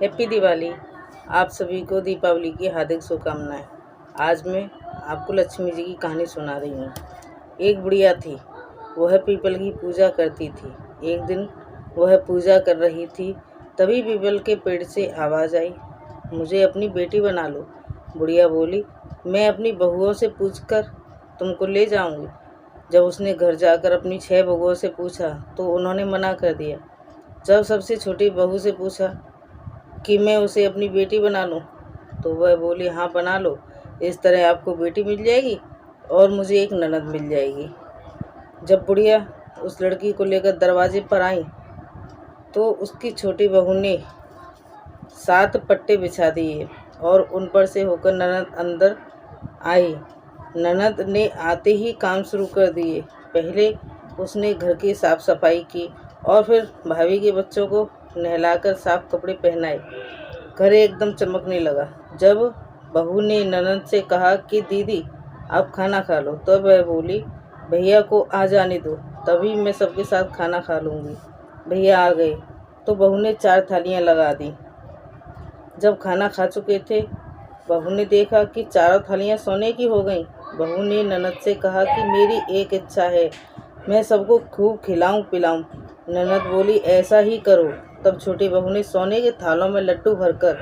Happy Diwali. आप सभी को दीपावली की हार्दिक शुभकामनाएं। आज मैं आपको लक्ष्मी जी की कहानी सुना रही हूँ। एक बुढ़िया थी, वह पीपल की पूजा करती थी। एक दिन वह पूजा कर रही थी, तभी पीपल के पेड़ से आवाज़ आई, मुझे अपनी बेटी बना लो। बुढ़िया बोली, मैं अपनी बहुओं से पूछकर तुमको ले जाऊंगी। जब उसने घर जाकर अपनी 6 बहुओं से पूछा तो उन्होंने मना कर दिया। जब सबसे छोटी बहू से पूछा कि मैं उसे अपनी बेटी बना लूं, तो वह बोली, हाँ बना लो। इस तरह आपको बेटी मिल जाएगी और मुझे एक ननद मिल जाएगी। जब बुढ़िया उस लड़की को लेकर दरवाजे पर आई तो उसकी छोटी बहू ने 7 पट्टे बिछा दिए और उन पर से होकर ननद अंदर आई। ननद ने आते ही काम शुरू कर दिए। पहले उसने घर की साफ सफाई की और फिर भाभी के बच्चों को नहलाकर साफ कपड़े पहनाए। घर एकदम चमकने लगा। जब बहू ने ननद से कहा कि दीदी आप खाना खा लो, तब वह बोली, भैया को आ जाने दो, तभी मैं सबके साथ खाना खा लूँगी। भैया आ गए तो बहू ने 4 थालियाँ लगा दी। जब खाना खा चुके थे, बहू ने देखा कि चारों थालियाँ सोने की हो गईं। बहू ने ननद से कहा कि मेरी एक इच्छा है, मैं सबको खूब खिलाऊं पिलाऊं। ननद बोली, ऐसा ही करो। तब छोटी बहू ने सोने के थालों में लड्डू भरकर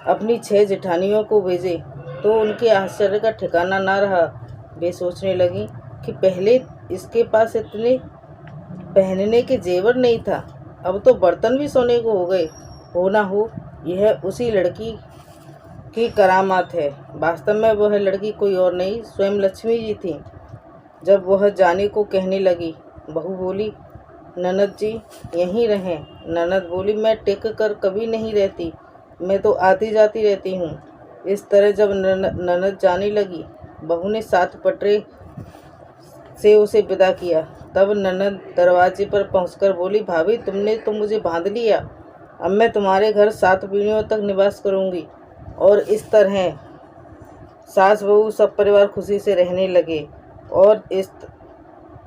अपनी 6 जेठानियों को भेजे तो उनके आश्चर्य का ठिकाना ना रहा। वे सोचने लगी कि पहले इसके पास इतने पहनने के जेवर नहीं था, अब तो बर्तन भी सोने को हो गए। हो ना हो यह उसी लड़की की करामात है। वास्तव में वह लड़की कोई और नहीं, स्वयं लक्ष्मी जी थी। जब वह जाने को कहने लगी, बहू बोली, ननद जी यहीं रहें। ननद बोली, मैं टिक कर कभी नहीं रहती, मैं तो आती जाती रहती हूँ। इस तरह जब ननद जाने लगी, बहू ने 7 पटरे से उसे विदा किया। तब ननद दरवाजे पर पहुंचकर बोली, भाभी तुमने तो मुझे बांध लिया, अब मैं तुम्हारे घर 7 पीढ़ियों तक निवास करूंगी। और इस तरह सास बहू सब परिवार खुशी से रहने लगे। और इस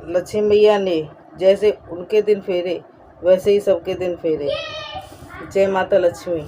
लक्ष्मी मैया ने जैसे उनके दिन फेरे, वैसे ही सबके दिन फेरे। जय माता लक्ष्मी।